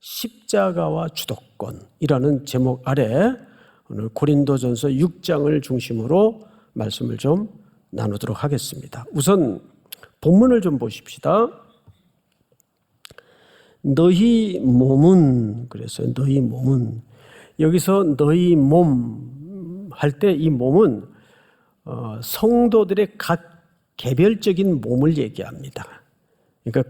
십자가와 주도권이라는 제목 아래 오늘 고린도전서 6장을 중심으로 말씀을 좀 나누도록 하겠습니다. 우선 본문을 좀 보십시다. 너희 몸은, 그래서 너희 몸은, 여기서 너희 몸 할 때 이 몸은 성도들의 각 개별적인 몸을 얘기합니다. 그러니까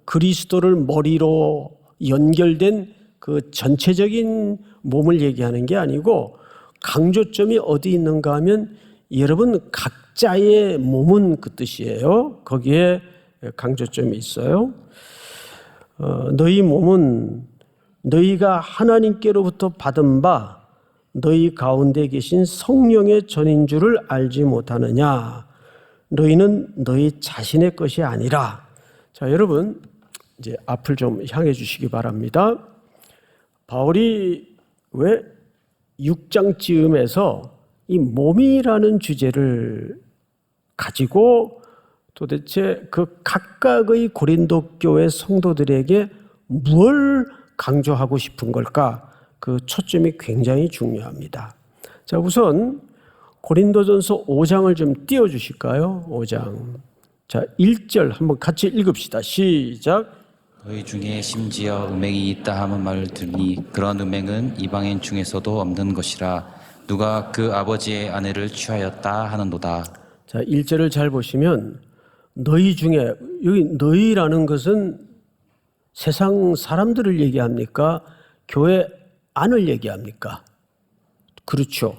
그리스도를 머리로 연결된 그 전체적인 몸을 얘기하는 게 아니고, 강조점이 어디 있는가 하면 여러분 각자의 몸은 그 뜻이에요. 거기에 강조점이 있어요. 너희 몸은 너희가 하나님께로부터 받은 바 너희 가운데 계신 성령의 전인 줄을 알지 못하느냐. 너희는 너희 자신의 것이 아니라. 자, 여러분 이제 앞을 좀 향해 주시기 바랍니다. 바울이 왜 6장쯤에서 이 몸이라는 주제를 가지고 도대체 그 각각의 고린도 교회 성도들에게 뭘 강조하고 싶은 걸까? 그 초점이 굉장히 중요합니다. 자, 우선 고린도전서 5장을 좀 띄워주실까요? 5장. 자, 1절 한번 같이 읽읍시다. 시작. 너희 중에 심지어 음행이 있다 하는 말을 들으니 그런 음행은 이방인 중에서도 없는 것이라. 누가 그 아버지의 아내를 취하였다 하는도다. 자, 1절을 잘 보시면 너희 중에, 여기 너희라는 것은 세상 사람들을 얘기합니까? 교회 안을 얘기합니까? 그렇죠.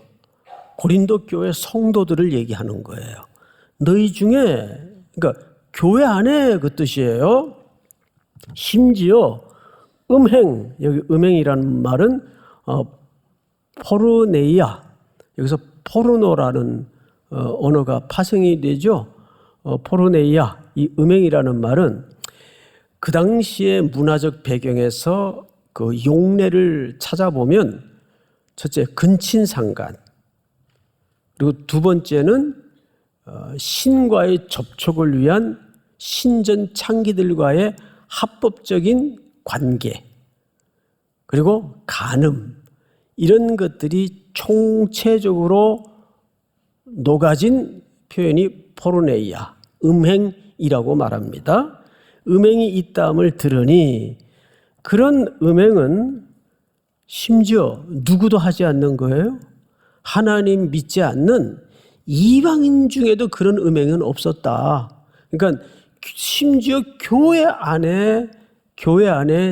고린도 교회 성도들을 얘기하는 거예요. 너희 중에, 그러니까 교회 안에 그 뜻이에요. 심지어 음행, 여기 음행이라는 말은 포르네이아, 여기서 포르노라는 언어가 파생이 되죠. 포르네이아, 이 음행이라는 말은 그 당시의 문화적 배경에서 그 용례를 찾아보면 첫째 근친상간, 그리고 두 번째는 신과의 접촉을 위한 신전 창기들과의 합법적인 관계, 그리고 간음, 이런 것들이 총체적으로 녹아진 표현이 포르네이아, 음행이라고 말합니다. 음행이 있다함을 들으니 그런 음행은 심지어 누구도 하지 않는 거예요. 하나님 믿지 않는 이방인 중에도 그런 음행은 없었다. 그러니까 심지어 교회 안에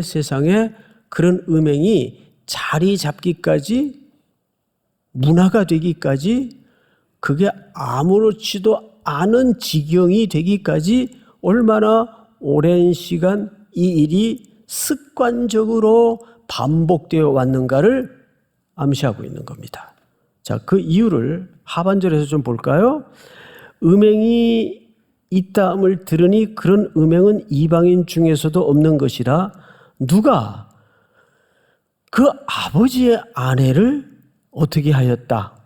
세상에 그런 음행이 자리 잡기까지, 문화가 되기까지, 그게 아무렇지도 않은 지경이 되기까지 얼마나 오랜 시간 이 일이 습관적으로 반복되어 왔는가를 암시하고 있는 겁니다. 자, 그 이유를 하반절에서 좀 볼까요? 음행이 있다함을 들으니 그런 음행은 이방인 중에서도 없는 것이라. 누가 그 아버지의 아내를 어떻게 하였다?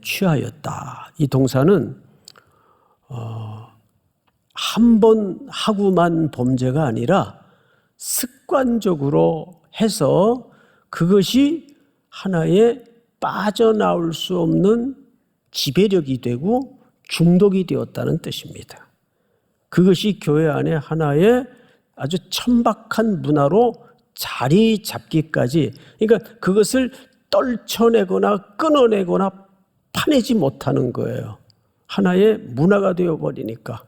취하였다. 이 동사는 한 번 하고만 범죄가 아니라 습관적으로 해서 그것이 하나의 빠져나올 수 없는 지배력이 되고 중독이 되었다는 뜻입니다. 그것이 교회 안에 하나의 아주 천박한 문화로 자리 잡기까지, 그러니까 그것을 떨쳐내거나 끊어내거나 파내지 못하는 거예요. 하나의 문화가 되어버리니까.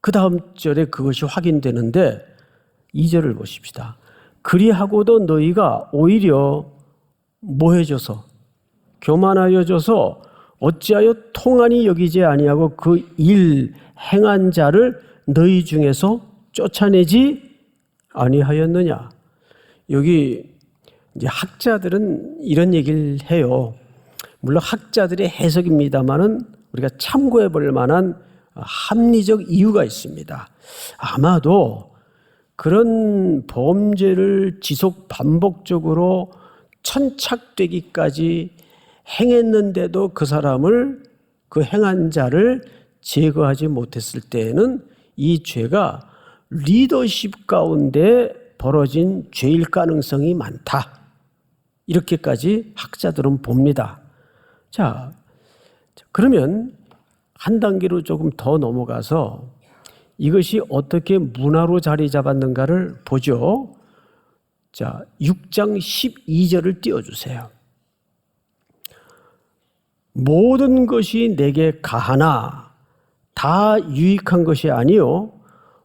그 다음 절에 그것이 확인되는데 2절을 보십시다. 그리하고도 너희가 오히려 뭐해져서, 교만하여져서 어찌하여 통한이 여기지 아니하고 그 일 행한 자를 너희 중에서 쫓아내지 아니하였느냐. 여기 이제 학자들은 이런 얘기를 해요. 물론 학자들의 해석입니다만은 우리가 참고해 볼 만한 합리적 이유가 있습니다. 아마도 그런 범죄를 지속 반복적으로 천착되기까지 행했는데도 그 사람을, 그 행한 자를 제거하지 못했을 때에는 이 죄가 리더십 가운데 벌어진 죄일 가능성이 많다. 이렇게까지 학자들은 봅니다. 자, 그러면 한 단계로 조금 더 넘어가서 이것이 어떻게 문화로 자리 잡았는가를 보죠. 자, 6장 12절을 띄워주세요. 모든 것이 내게 가하나 다 유익한 것이 아니요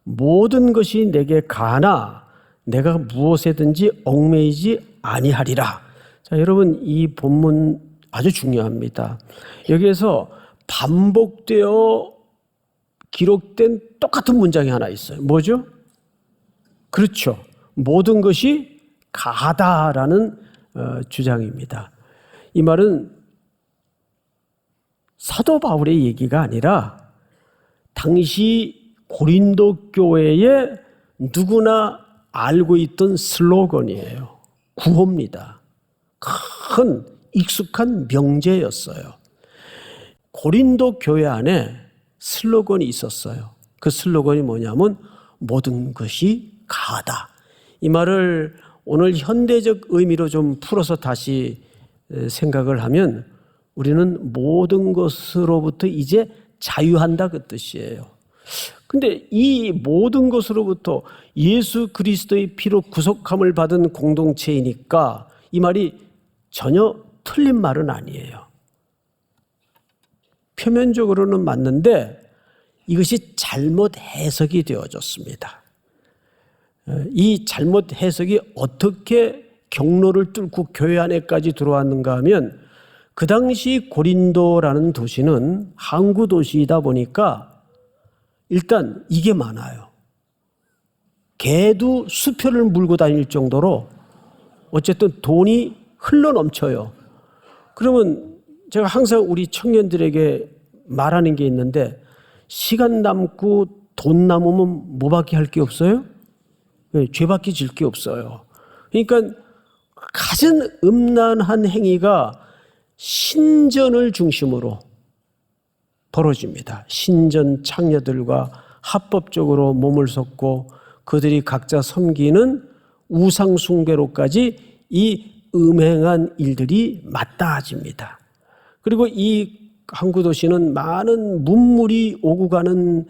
모든 것이 내게 가하나 내가 무엇에든지 얽매이지 아니하리라. 자, 여러분 이 본문 아주 중요합니다. 여기에서 반복되어 기록된 똑같은 문장이 하나 있어요. 뭐죠? 그렇죠. 모든 것이 가하다라는 주장입니다. 이 말은 사도 바울의 얘기가 아니라 당시 고린도 교회에 누구나 알고 있던 슬로건이에요. 구호입니다. 큰 익숙한 명제였어요. 고린도 교회 안에 슬로건이 있었어요. 그 슬로건이 뭐냐면 모든 것이 가하다. 이 말을 오늘 현대적 의미로 좀 풀어서 다시 생각을 하면 우리는 모든 것으로부터 이제 자유한다 그 뜻이에요. 근데 이 모든 것으로부터 예수 그리스도의 피로 구속함을 받은 공동체이니까 이 말이 전혀 틀린 말은 아니에요. 표면적으로는 맞는데 이것이 잘못 해석이 되어졌습니다. 이 잘못 해석이 어떻게 경로를 뚫고 교회 안에까지 들어왔는가 하면 그 당시 고린도라는 도시는 항구 도시이다 보니까 일단 이게 많아요. 개도 수표를 물고 다닐 정도로 어쨌든 돈이 흘러 넘쳐요. 그러면 제가 항상 우리 청년들에게 말하는 게 있는데 시간 남고 돈 남으면 뭐밖에 할 게 없어요? 네, 죄밖에 질 게 없어요. 그러니까 가장 음란한 행위가 신전을 중심으로 벌어집니다. 신전 창녀들과 합법적으로 몸을 섞고 그들이 각자 섬기는 우상 숭배로까지 이 음행한 일들이 맞닿아집니다. 그리고 이 항구도시는 많은 문물이 오고 가는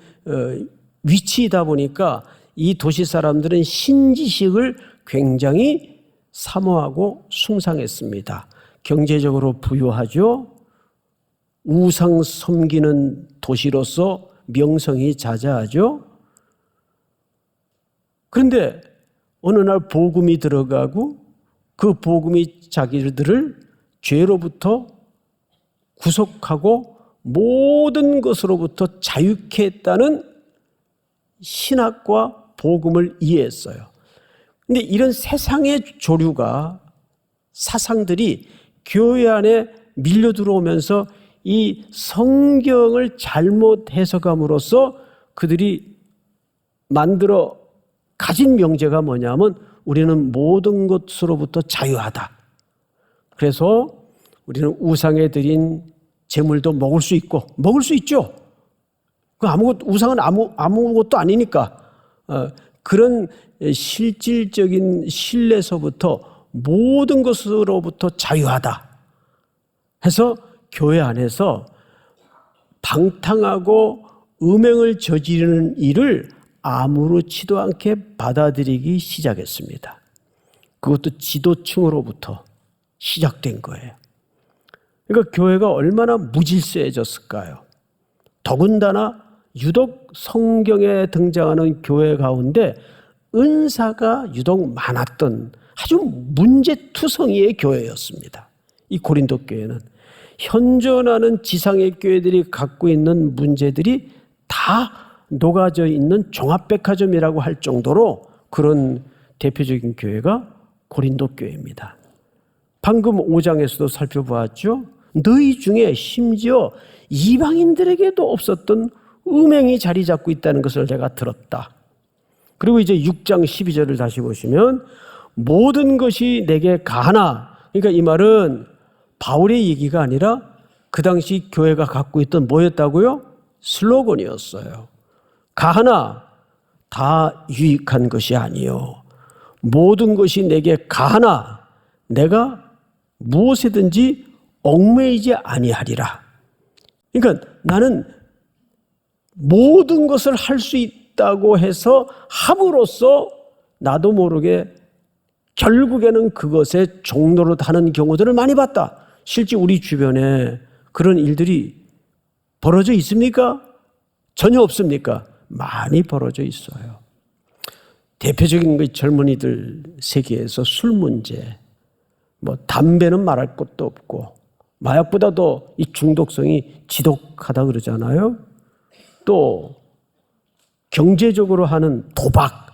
위치이다 보니까 이 도시 사람들은 신지식을 굉장히 사모하고 숭상했습니다. 경제적으로 부유하죠. 우상 섬기는 도시로서 명성이 자자하죠. 그런데 어느 날 복음이 들어가고 그 복음이 자기들을 죄로부터 구속하고 모든 것으로부터 자유케 했다는 신학과 복음을 이해했어요. 그런데 이런 세상의 조류가 사상들이 교회 안에 밀려 들어오면서 이 성경을 잘못 해석함으로써 그들이 만들어 가진 명제가 뭐냐면 우리는 모든 것으로부터 자유하다. 그래서 우리는 우상에 드린 제물도 먹을 수 있고 먹을 수 있죠. 우상은 아무것도 아니니까 그런 실질적인 신뢰서부터 모든 것으로부터 자유하다 해서 교회 안에서 방탕하고 음행을 저지르는 일을 아무렇지도 않게 받아들이기 시작했습니다. 그것도 지도층으로부터 시작된 거예요. 그러니까 교회가 얼마나 무질서해졌을까요? 더군다나 유독 성경에 등장하는 교회 가운데 은사가 유독 많았던 아주 문제투성이의 교회였습니다. 이 고린도 교회는 현존하는 지상의 교회들이 갖고 있는 문제들이 다 녹아져 있는 종합백화점이라고 할 정도로 그런 대표적인 교회가 고린도 교회입니다. 방금 5장에서도 살펴보았죠. 너희 중에 심지어 이방인들에게도 없었던 음행이 자리 잡고 있다는 것을 내가 들었다. 그리고 이제 6장 12절을 다시 보시면 모든 것이 내게 가하나, 그러니까 이 말은 바울의 얘기가 아니라 그 당시 교회가 갖고 있던 뭐였다고요? 슬로건이었어요. 가하나 다 유익한 것이 아니요 모든 것이 내게 가하나 내가 무엇이든지 얽매이지 아니하리라. 그러니까 나는 모든 것을 할 수 있다고 해서 함으로써 나도 모르게 결국에는 그것에 종로로 하는 경우들을 많이 봤다. 실제 우리 주변에 그런 일들이 벌어져 있습니까? 전혀 없습니까? 많이 벌어져 있어요. 대표적인 게 젊은이들 세계에서 술 문제, 뭐 담배는 말할 것도 없고 마약보다도 이 중독성이 지독하다 그러잖아요. 또 경제적으로 하는 도박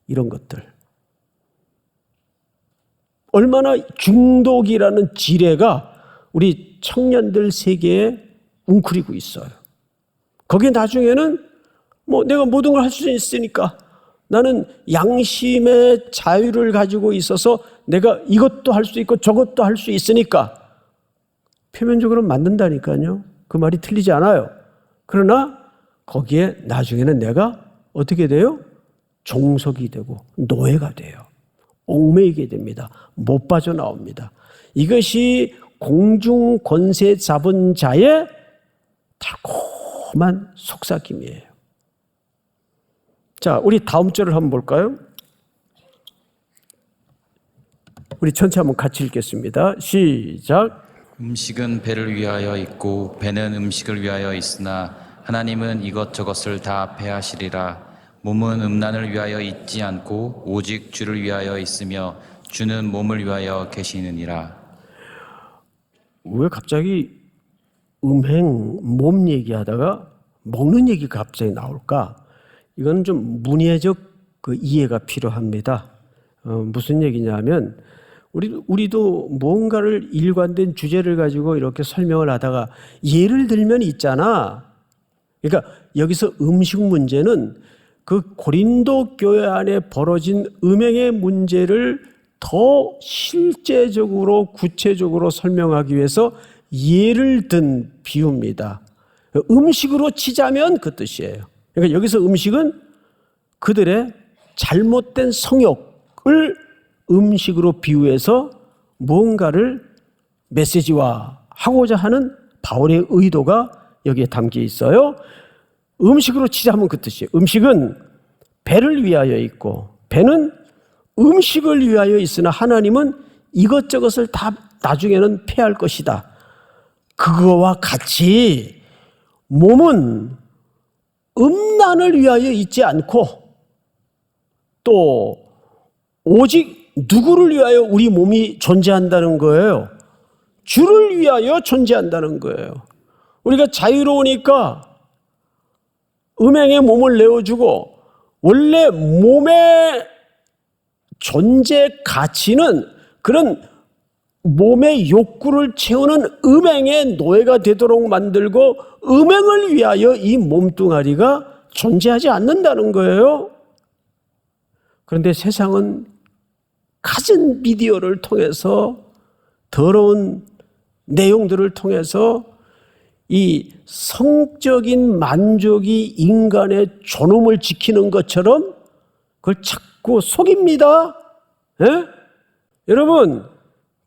이런 것들. 얼마나 중독이라는 지뢰가 우리 청년들 세계에 웅크리고 있어요. 거기에 나중에는 뭐 내가 모든 걸 할 수 있으니까 나는 양심의 자유를 가지고 있어서 내가 이것도 할 수 있고 저것도 할 수 있으니까 표면적으로 만든다니까요. 그 말이 틀리지 않아요. 그러나 거기에 나중에는 내가 어떻게 돼요? 종속이 되고 노예가 돼요. 얽매이게 됩니다. 못 빠져나옵니다. 이것이 공중 권세 잡은 자의 달콤한 속삭임이에요. 자, 우리 다음 절을 한번 볼까요? 우리 전체 한번 같이 읽겠습니다. 시작. 음식은 배를 위하여 있고 배는 음식을 위하여 있으나 하나님은 이것저것을 다 패하시리라. 몸은 음란을 위하여 있지 않고 오직 주를 위하여 있으며 주는 몸을 위하여 계시느니라. 왜 갑자기 음행, 몸 얘기하다가 먹는 얘기가 갑자기 나올까? 이건 좀 문예적 그 이해가 필요합니다. 무슨 얘기냐면 우리도 뭔가를 일관된 주제를 가지고 이렇게 설명을 하다가 예를 들면 있잖아. 그러니까 여기서 음식 문제는 그 고린도 교회 안에 벌어진 음행의 문제를 더 실제적으로 구체적으로 설명하기 위해서 예를 든 비유입니다. 음식으로 치자면 그 뜻이에요. 그러니까 여기서 음식은 그들의 잘못된 성욕을 음식으로 비유해서 무언가를 메시지화하고자 하는 바울의 의도가 여기에 담겨 있어요. 음식으로 치자면 그 뜻이에요. 음식은 배를 위하여 있고 배는 음식을 위하여 있으나 하나님은 이것저것을 다 나중에는 패할 것이다. 그거와 같이 몸은 음란을 위하여 있지 않고 또 오직 누구를 위하여 우리 몸이 존재한다는 거예요? 주를 위하여 존재한다는 거예요. 우리가 자유로우니까 음행의 몸을 내어주고 원래 몸의 존재 가치는 그런 몸의 욕구를 채우는 음행의 노예가 되도록 만들고 음행을 위하여 이 몸뚱아리가 존재하지 않는다는 거예요. 그런데 세상은 갖은 미디어를 통해서 더러운 내용들을 통해서 이 성적인 만족이 인간의 존엄을 지키는 것처럼 그걸 자꾸 속입니다. 예? 여러분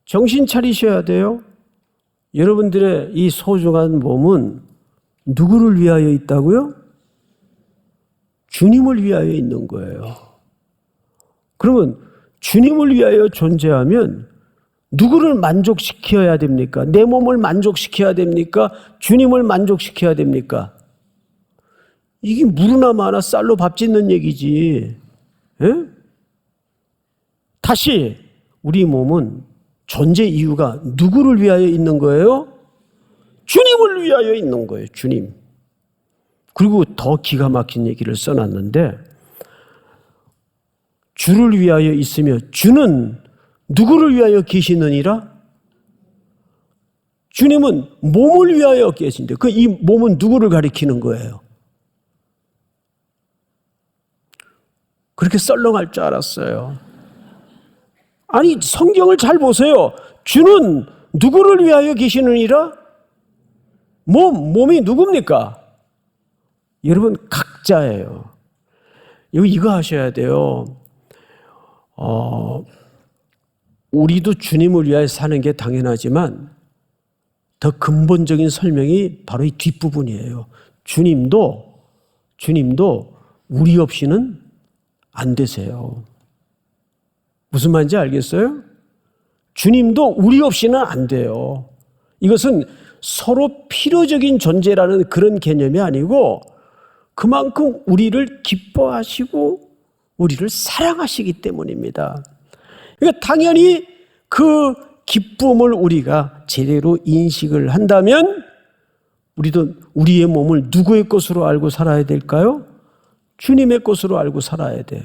정신 차리셔야 돼요. 여러분들의 이 소중한 몸은 누구를 위하여 있다고요? 주님을 위하여 있는 거예요. 그러면 주님을 위하여 존재하면 누구를 만족시켜야 됩니까? 내 몸을 만족시켜야 됩니까? 주님을 만족시켜야 됩니까? 이게 물으나 마나 쌀로 밥 짓는 얘기지. 에? 다시 우리 몸은 존재 이유가 누구를 위하여 있는 거예요? 주님을 위하여 있는 거예요. 주님. 그리고 더 기가 막힌 얘기를 써놨는데 주를 위하여 있으며 주는 누구를 위하여 계시느니라? 주님은 몸을 위하여 계신데 이 몸은 누구를 가리키는 거예요? 그렇게 썰렁할 줄 알았어요. 아니 성경을 잘 보세요. 주는 누구를 위하여 계시느니라? 몸이 누굽니까? 여러분 각자예요. 이거 하셔야 돼요. 우리도 주님을 위하여 사는 게 당연하지만 더 근본적인 설명이 바로 이 뒷부분이에요. 주님도 우리 없이는 안 되세요. 무슨 말인지 알겠어요? 주님도 우리 없이는 안 돼요. 이것은 서로 필요적인 존재라는 그런 개념이 아니고 그만큼 우리를 기뻐하시고 우리를 사랑하시기 때문입니다. 그러니까 당연히 그 기쁨을 우리가 제대로 인식을 한다면 우리도 우리의 몸을 누구의 것으로 알고 살아야 될까요? 주님의 것으로 알고 살아야 돼요.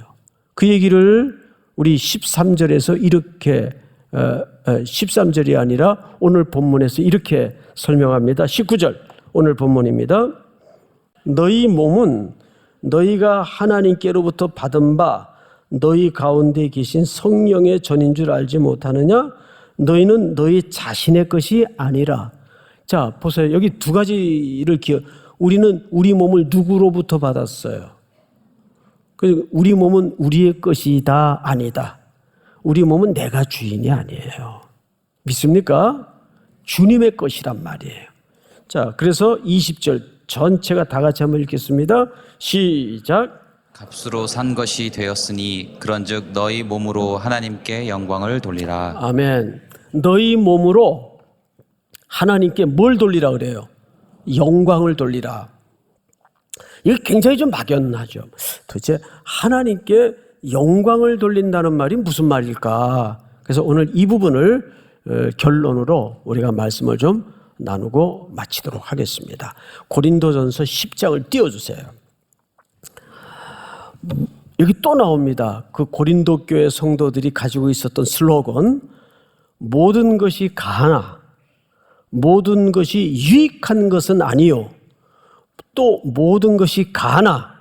그 얘기를 우리 13절에서 이렇게 13절이 아니라 오늘 본문에서 이렇게 설명합니다. 19절 오늘 본문입니다. 너희 몸은 너희가 하나님께로부터 받은 바 너희 가운데 계신 성령의 전인 줄 알지 못하느냐? 너희는 너희 자신의 것이 아니라. 자, 보세요. 여기 두 가지를 우리는 우리 몸을 누구로부터 받았어요? 우리 몸은 우리의 것이다, 아니다. 우리 몸은 내가 주인이 아니에요. 믿습니까? 주님의 것이란 말이에요. 자, 그래서 20절 전체가 다 같이 한번 읽겠습니다. 시작. 값으로 산 것이 되었으니 그런즉 너희 몸으로 하나님께 영광을 돌리라. 아멘. 너희 몸으로 하나님께 뭘 돌리라 그래요? 영광을 돌리라. 이거 굉장히 좀 막연하죠. 도대체 하나님께 영광을 돌린다는 말이 무슨 말일까? 그래서 오늘 이 부분을 결론으로 우리가 말씀을 좀 나누고 마치도록 하겠습니다. 고린도전서 10장을 띄워주세요. 여기 또 나옵니다. 그 고린도 교회 성도들이 가지고 있었던 슬로건, 모든 것이 가하나 모든 것이 유익한 것은 아니요 또 모든 것이 가하나.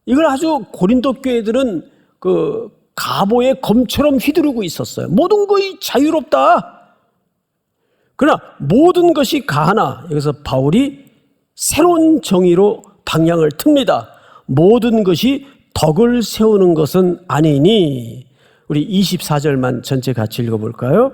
이걸 아주 고린도 교회들은 그 갑오의 검처럼 휘두르고 있었어요. 모든 것이 자유롭다. 그러나 모든 것이 가하나, 여기서 바울이 새로운 정의로 방향을 틉니다. 모든 것이 덕을 세우는 것은 아니니. 우리 24절만 전체 같이 읽어볼까요?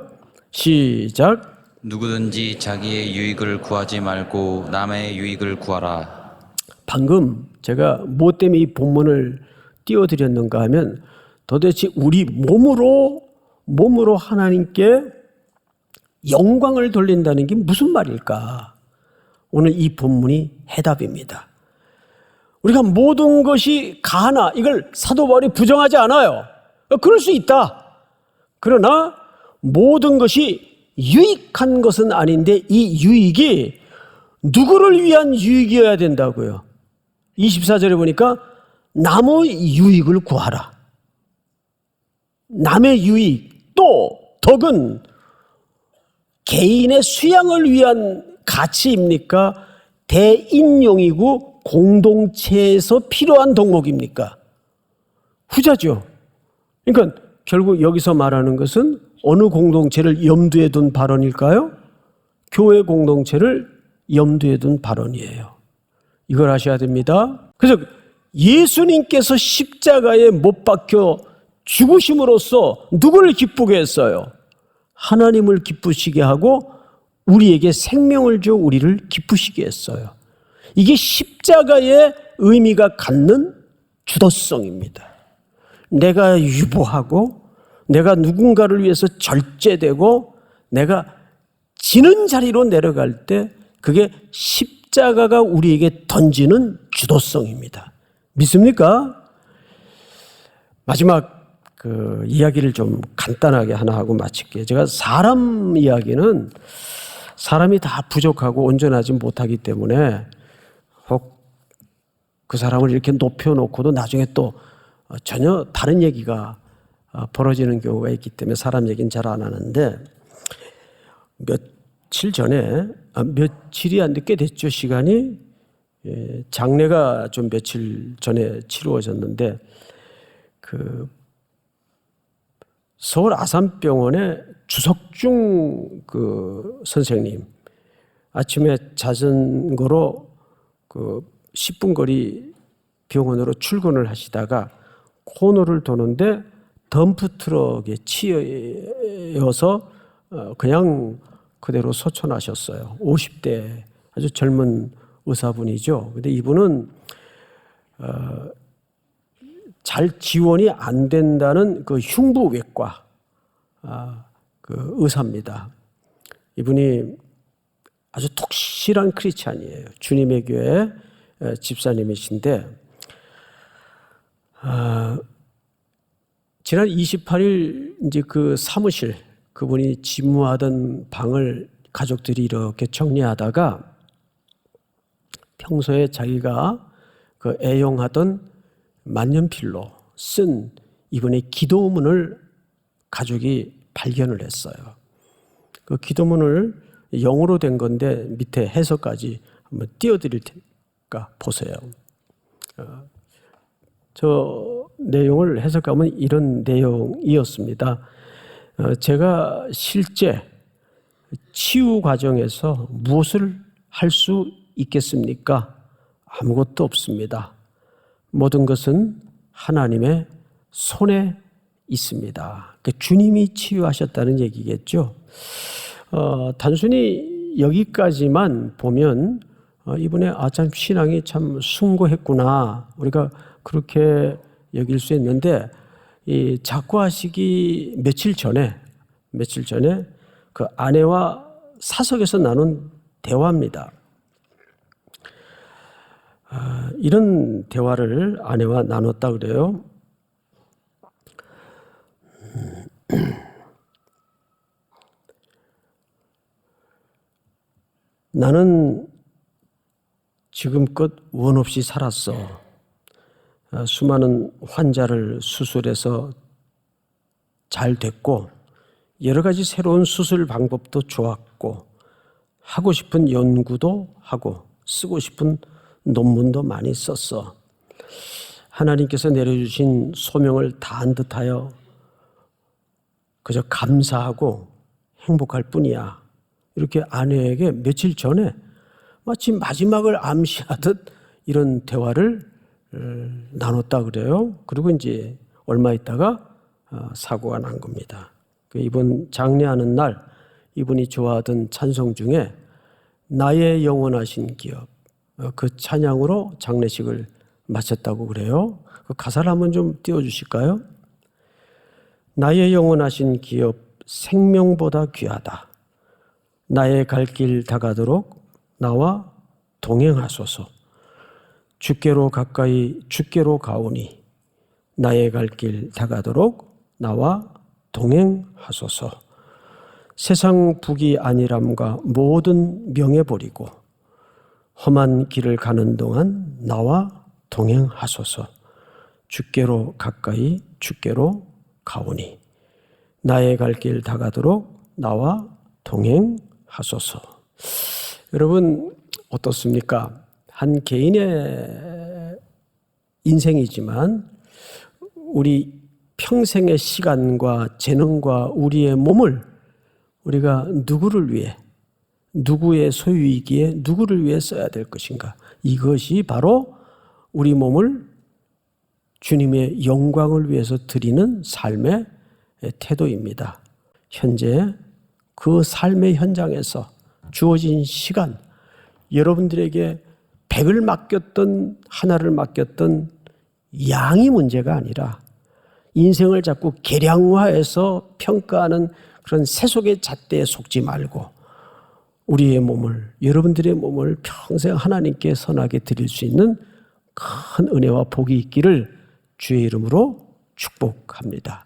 시작. 누구든지 자기의 유익을 구하지 말고 남의 유익을 구하라. 방금 제가 뭐 때문에 이 본문을 띄워드렸는가 하면 도대체 우리 몸으로 하나님께 영광을 돌린다는 게 무슨 말일까? 오늘 이 본문이 해답입니다. 우리가 모든 것이 가하나, 이걸 사도 바울이 부정하지 않아요. 그럴 수 있다. 그러나 모든 것이 유익한 것은 아닌데 이 유익이 누구를 위한 유익이어야 된다고요? 24절에 보니까 남의 유익을 구하라. 남의 유익, 또 덕은 개인의 수양을 위한 가치입니까? 대인용이고 공동체에서 필요한 덕목입니까? 후자죠. 그러니까 결국 여기서 말하는 것은 어느 공동체를 염두에 둔 발언일까요? 교회 공동체를 염두에 둔 발언이에요. 이걸 아셔야 됩니다. 그래서 예수님께서 십자가에 못 박혀 죽으심으로써 누구를 기쁘게 했어요? 하나님을 기쁘시게 하고 우리에게 생명을 줘 우리를 기쁘시게 했어요. 이게 십자가의 의미가 갖는 주도성입니다. 내가 유보하고 내가 누군가를 위해서 절제되고 내가 지는 자리로 내려갈 때 그게 십자가가 우리에게 던지는 주도성입니다. 믿습니까? 마지막 그 이야기를 좀 간단하게 하나 하고 마칠게요. 제가 사람 이야기는 사람이 다 부족하고 온전하지 못하기 때문에 혹 그 사람을 이렇게 높여놓고도 나중에 또 전혀 다른 얘기가 벌어지는 경우가 있기 때문에 사람 얘기는 잘 안 하는데, 며칠 전에, 며칠이 안 꽤 됐죠, 시간이. 장례가 좀 며칠 전에 치루어졌는데, 그 서울 아산병원의 주석중 그 선생님, 아침에 자전거로 그 10분 거리 병원으로 출근을 하시다가 코너를 도는데 덤프트럭에 치여서 그냥 그대로 소천하셨어요. 50대 아주 젊은 의사분이죠. 근데 이분은 잘 지원이 안 된다는 그 흉부외과 그 의사입니다. 이분이 아주 독실한 크리스찬이에요. 주님의 교회 집사님이신데 지난 28일 이제 그 사무실 그분이 집무하던 방을 가족들이 이렇게 정리하다가 평소에 자기가 그 애용하던 만년필로 쓴 이분의 기도문을 가족이 발견을 했어요. 그 기도문을 영어로 된 건데 밑에 해석까지 한번 띄워드릴 테니까 보세요. 저 내용을 해석하면 이런 내용이었습니다. 제가 실제 치유 과정에서 무엇을 할 수 있겠습니까? 아무것도 없습니다. 모든 것은 하나님의 손에 있습니다. 주님이 치유하셨다는 얘기겠죠. 단순히 여기까지만 보면 이분의 참 신앙이 참 숭고했구나 우리가 그렇게 여길 수 있는데 이 작고하시기 며칠 전에 그 아내와 사석에서 나눈 대화입니다. 이런 대화를 아내와 나눴다 그래요. 나는 지금껏 원 없이 살았어. 수많은 환자를 수술해서 잘 됐고 여러 가지 새로운 수술 방법도 좋았고 하고 싶은 연구도 하고 쓰고 싶은 논문도 많이 썼어. 하나님께서 내려주신 소명을 다한 듯하여 그저 감사하고 행복할 뿐이야. 이렇게 아내에게 며칠 전에 마치 마지막을 암시하듯 이런 대화를 나눴다 그래요. 그리고 이제 얼마 있다가 사고가 난 겁니다. 이번 장례하는 날 이분이 좋아하던 찬송 중에 나의 영원하신 기업 그 찬양으로 장례식을 마쳤다고 그래요. 그 가사를 한번 좀 띄워주실까요? 나의 영원하신 기업 생명보다 귀하다. 나의 갈 길 다가도록 나와 동행하소서. 주께로 가까이 주께로 가오니 나의 갈 길 다가도록 나와 동행하소서. 세상 북이 아니람과 모든 명예 버리고 험한 길을 가는 동안 나와 동행하소서. 주께로 가까이 주께로 가오니 나의 갈 길 다가도록 나와 동행하소서. 여러분 어떻습니까? 한 개인의 인생이지만 우리 평생의 시간과 재능과 우리의 몸을 우리가 누구를 위해 누구의 소유이기에 누구를 위해 써야 될 것인가? 이것이 바로 우리 몸을 주님의 영광을 위해서 드리는 삶의 태도입니다. 현재 그 삶의 현장에서 주어진 시간, 여러분들에게 100을 맡겼던 하나를 맡겼던 양이 문제가 아니라 인생을 자꾸 계량화해서 평가하는 그런 세속의 잣대에 속지 말고 우리의 몸을, 여러분들의 몸을 평생 하나님께 선하게 드릴 수 있는 큰 은혜와 복이 있기를 주의 이름으로 축복합니다.